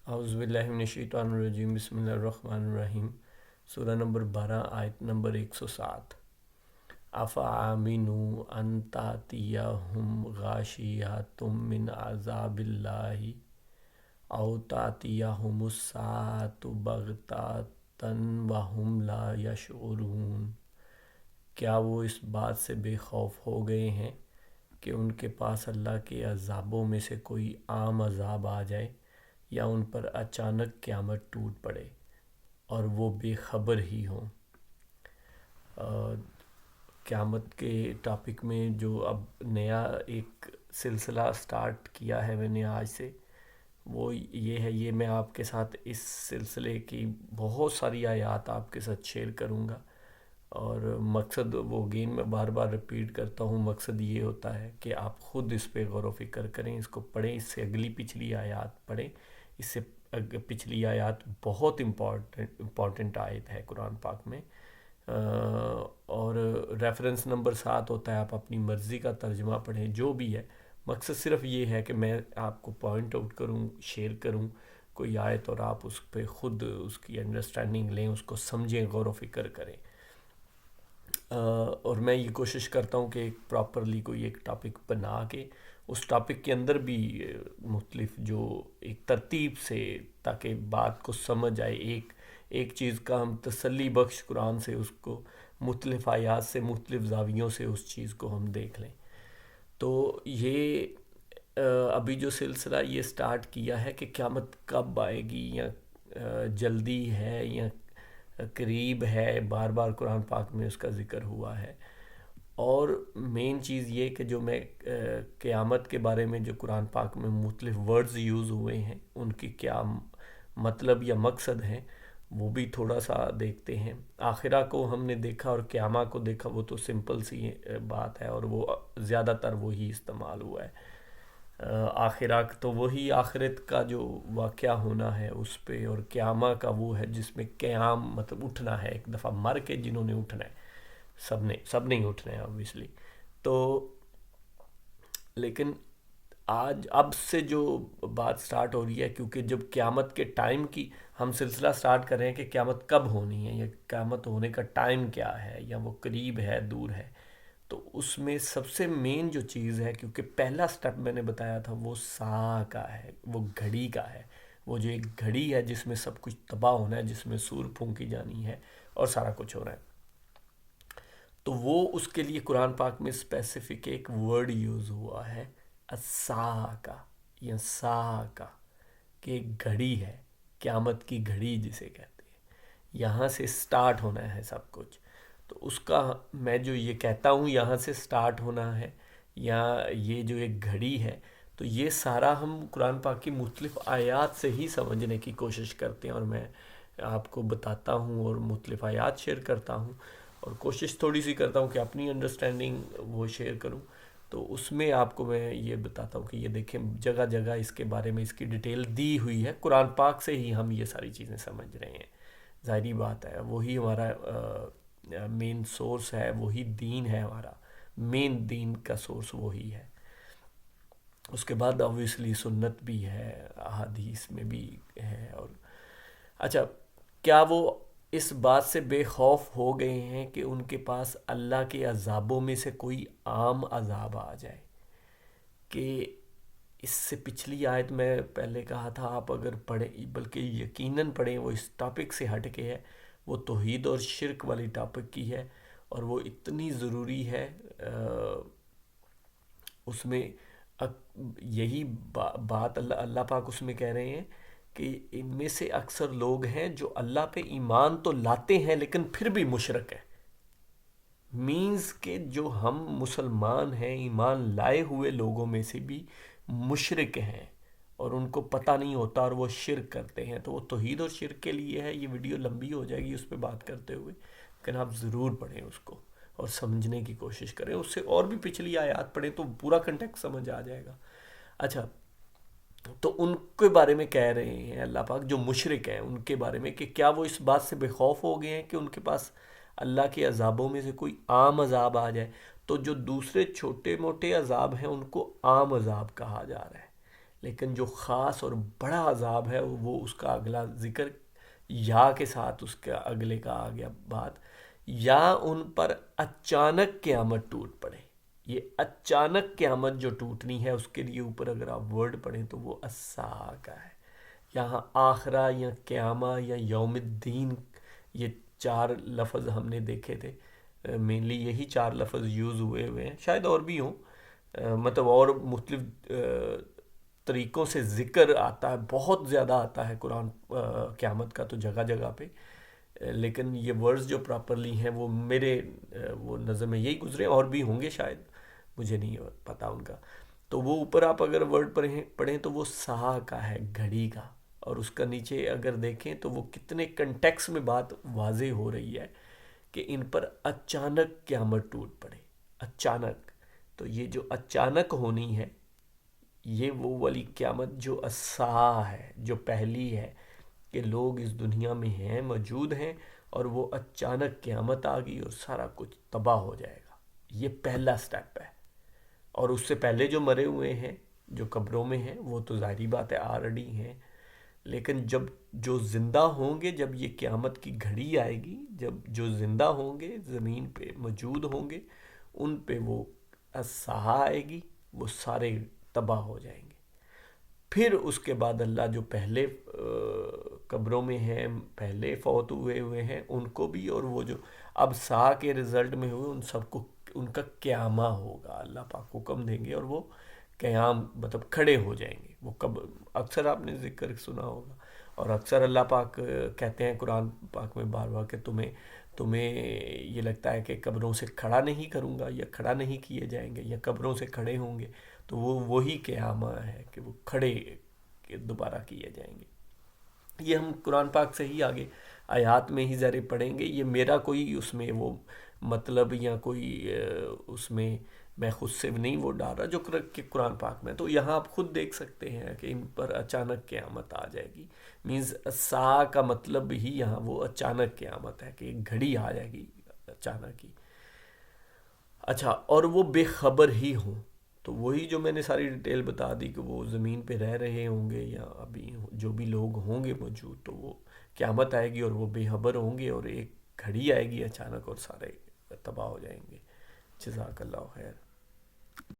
اعوذ باللہ من الشیطان الرجیم، بسم اللہ الرحمن الرحیم۔ سورہ نمبر 12، آیت نمبر 107۔ افامنوا ان تاتیہم غاشیۃ من عذاب اللہ او تاتیہم الساعۃ بغتۃ وہم لا یشعرون۔ کیا وہ اس بات سے بے خوف ہو گئے ہیں کہ ان کے پاس اللہ کے عذابوں میں سے کوئی عام عذاب آ جائے یا ان پر اچانک قیامت ٹوٹ پڑے اور وہ بے خبر ہی ہوں۔ قیامت کے ٹاپک میں جو اب نیا ایک سلسلہ سٹارٹ کیا ہے میں نے آج سے، وہ یہ ہے، یہ میں آپ کے ساتھ اس سلسلے کی بہت ساری آیات آپ کے ساتھ شیئر کروں گا، اور مقصد وہ گین میں بار بار ریپیٹ کرتا ہوں، مقصد یہ ہوتا ہے کہ آپ خود اس پہ غور و فکر کریں، اس کو پڑھیں، اس سے اگلی پچھلی آیات پڑھیں۔ اس سے پچھلی آیات بہت امپورٹنٹ آیت ہے قرآن پاک میں، اور ریفرنس نمبر 7 ہوتا ہے، آپ اپنی مرضی کا ترجمہ پڑھیں جو بھی ہے۔ مقصد صرف یہ ہے کہ میں آپ کو پوائنٹ آؤٹ کروں، شیئر کروں کوئی آیت، اور آپ اس پہ خود اس کی انڈرسٹینڈنگ لیں، اس کو سمجھیں، غور و فکر کریں۔ اور میں یہ کوشش کرتا ہوں کہ ایک پراپرلی کوئی ایک ٹاپک بنا کے اس ٹاپک کے اندر بھی مختلف جو ایک ترتیب سے، تاکہ بات کو سمجھ آئے، ایک چیز کا ہم تسلی بخش قرآن سے اس کو مختلف آیات سے، مختلف زاویوں سے اس چیز کو ہم دیکھ لیں۔ تو یہ ابھی جو سلسلہ یہ سٹارٹ کیا ہے کہ قیامت کب آئے گی، یا جلدی ہے یا قریب ہے، بار بار قرآن پاک میں اس کا ذکر ہوا ہے۔ اور مین چیز یہ کہ جو میں قیامت کے بارے میں جو قرآن پاک میں مختلف ورڈز یوز ہوئے ہیں، ان کی کیا مطلب یا مقصد ہیں، وہ بھی تھوڑا سا دیکھتے ہیں۔ آخرہ کو ہم نے دیکھا اور قیامہ کو دیکھا، وہ تو سمپل سی بات ہے، اور وہ زیادہ تر وہی استعمال ہوا ہے۔ آخرہ تو وہی آخرت کا جو واقعہ ہونا ہے اس پہ، اور قیامہ کا وہ ہے جس میں قیام مطلب اٹھنا ہے، ایک دفعہ مر کے جنہوں نے اٹھنا ہے، سب نہیں اٹھنا ہے obviously۔ تو لیکن اب سے جو بات سٹارٹ ہو رہی ہے، کیونکہ جب قیامت کے ٹائم کی ہم سلسلہ سٹارٹ کر رہے ہیں کہ قیامت کب ہونی ہے، یا قیامت ہونے کا ٹائم کیا ہے، یا وہ قریب ہے، دور ہے، تو اس میں سب سے مین جو چیز ہے، کیونکہ پہلا سٹیپ میں نے بتایا تھا وہ سا کا ہے، وہ گھڑی کا ہے، وہ جو ایک گھڑی ہے جس میں سب کچھ تباہ ہونا ہے، جس میں سور پھونکی جانی ہے اور سارا کچھ ہو رہا ہے۔ تو وہ اس کے لیے قرآن پاک میں اسپیسیفک ایک ورڈ یوز ہوا ہے، الساعہ کا، یا ساعہ کا، کہ ایک گھڑی ہے، قیامت کی گھڑی جسے کہتے ہیں، یہاں سے سٹارٹ ہونا ہے سب کچھ۔ تو اس کا میں جو یہ کہتا ہوں یہاں سے سٹارٹ ہونا ہے، یا یہ جو ایک گھڑی ہے، تو یہ سارا ہم قرآن پاک کی مختلف آیات سے ہی سمجھنے کی کوشش کرتے ہیں، اور میں آپ کو بتاتا ہوں اور مختلف آیات شیئر کرتا ہوں، اور کوشش تھوڑی سی کرتا ہوں کہ اپنی انڈرسٹینڈنگ وہ شیئر کروں۔ تو اس میں آپ کو میں یہ بتاتا ہوں کہ یہ دیکھیں، جگہ جگہ اس کے بارے میں اس کی ڈیٹیل دی ہوئی ہے، قرآن پاک سے ہی ہم یہ ساری چیزیں سمجھ رہے ہیں۔ ظاہری بات ہے، وہی ہمارا مین سورس ہے، وہی دین ہے، ہمارا مین دین کا سورس وہی ہے۔ اس کے بعد obviously سنت بھی ہے، احادیث میں بھی ہے۔ اور اچھا، کیا وہ اس بات سے بے خوف ہو گئے ہیں کہ ان کے پاس اللہ کے عذابوں میں سے کوئی عام عذاب آ جائے؟ کہ اس سے پچھلی آیت میں پہلے کہا تھا، آپ اگر پڑھیں، بلکہ یقیناً پڑھیں، وہ اس ٹاپک سے ہٹ کے ہے، وہ توحید اور شرک والی ٹاپک کی ہے، اور وہ اتنی ضروری ہے۔ اس میں یہی بات اللہ پاک اس میں کہہ رہے ہیں کہ ان میں سے اکثر لوگ ہیں جو اللہ پہ ایمان تو لاتے ہیں لیکن پھر بھی مشرک ہیں۔ مینز کہ جو ہم مسلمان ہیں، ایمان لائے ہوئے لوگوں میں سے بھی مشرک ہیں، اور ان کو پتہ نہیں ہوتا اور وہ شرک کرتے ہیں۔ تو وہ توحید اور شرک کے لیے ہے، یہ ویڈیو لمبی ہو جائے گی اس پہ بات کرتے ہوئے، لیکن آپ ضرور پڑھیں اس کو اور سمجھنے کی کوشش کریں، اس سے اور بھی پچھلی آیات پڑھیں تو پورا کنٹیکسٹ سمجھ آ جائے گا۔ اچھا، تو ان کے بارے میں کہہ رہے ہیں اللہ پاک، جو مشرک ہیں ان کے بارے میں، کہ کیا وہ اس بات سے بے خوف ہو گئے ہیں کہ ان کے پاس اللہ کے عذابوں میں سے کوئی عام عذاب آ جائے؟ تو جو دوسرے چھوٹے موٹے عذاب ہیں ان کو عام عذاب کہا جا رہا ہے، لیکن جو خاص اور بڑا عذاب ہے وہ اس کا اگلا ذکر یا کے ساتھ اس کا اگلے کا آ گیا بات، یا ان پر اچانک قیامت ٹوٹ پڑے. یہ اچانک قیامت جو ٹوٹنی ہے اس کے لیے اوپر اگر آپ ورڈ پڑھیں تو وہ الساعہ کا ہے. یہاں آخرہ یا قیامہ یا یوم الدین، یہ چار لفظ ہم نے دیکھے تھے، مینلی یہی چار لفظ یوز ہوئے ہیں، شاید اور بھی ہوں، مطلب اور مختلف طریقوں سے ذکر آتا ہے، بہت زیادہ آتا ہے قرآن قیامت کا تو جگہ جگہ پہ. لیکن یہ ورڈز جو پراپرلی ہیں وہ میرے وہ نظر میں یہی گزرے، اور بھی ہوں گے شاید، مجھے نہیں پتا ان کا. تو وہ اوپر آپ اگر ورڈ پڑھیں تو وہ سا کا ہے، گھڑی کا. اور اس کا نیچے اگر دیکھیں تو وہ کتنے کنٹیکس میں بات واضح ہو رہی ہے کہ ان پر اچانک قیامت ٹوٹ پڑے. اچانک، تو یہ جو اچانک ہونی ہے یہ وہ والی قیامت جو الساعہ ہے، جو پہلی ہے کہ لوگ اس دنیا میں ہیں، موجود ہیں، اور وہ اچانک قیامت آ گئی اور سارا کچھ تباہ ہو جائے گا. یہ پہلا سٹیپ ہے. اور اس سے پہلے جو مرے ہوئے ہیں، جو قبروں میں ہیں، وہ تو ظاہری بات ہے آلریڈی ہیں. لیکن جب جو زندہ ہوں گے، جب یہ قیامت کی گھڑی آئے گی، جب جو زندہ ہوں گے، زمین پہ موجود ہوں گے، ان پہ وہ الساعہ آئے گی، وہ سارے تباہ ہو جائیں گے. پھر اس کے بعد اللہ جو پہلے قبروں میں ہیں، پہلے فوت ہوئے ہیں، ان کو بھی، اور وہ جو اب سا کے رزلٹ میں ہوئے ان سب کو، ان کا قیامہ ہوگا. اللہ پاک حکم دیں گے اور وہ قیام مطلب کھڑے ہو جائیں گے. وہ کب اکثر آپ نے ذکر سنا ہوگا، اور اکثر اللہ پاک کہتے ہیں قرآن پاک میں بار بار کہ تمہیں یہ لگتا ہے کہ قبروں سے کھڑا نہیں کروں گا یا کھڑا نہیں کیے جائیں گے یا قبروں سے کھڑے ہوں گے، تو وہ وہی قیامہ ہے کہ وہ کھڑے دوبارہ کیے جائیں گے. یہ ہم قرآن پاک سے ہی آگے آیات میں ہی ذرے پڑھیں گے. یہ میرا کوئی اس میں وہ مطلب یا کوئی اس میں میں خود سے نہیں وہ ڈال رہا جو کہ قرآن پاک میں. تو یہاں آپ خود دیکھ سکتے ہیں کہ ان پر اچانک قیامت آ جائے گی. مینز سا کا مطلب ہی یہاں وہ اچانک قیامت ہے کہ ایک گھڑی آ جائے گی اچانک ہی. اچھا، اور وہ بے خبر ہی ہوں، تو وہی جو میں نے ساری ڈیٹیل بتا دی کہ وہ زمین پہ رہ رہے ہوں گے یا ابھی جو بھی لوگ ہوں گے موجود، تو وہ قیامت آئے گی اور وہ بے خبر ہوں گے اور ایک گھڑی آئے گی اچانک اور سارے تباہ ہو جائیں گے. جزاک اللہ خیر.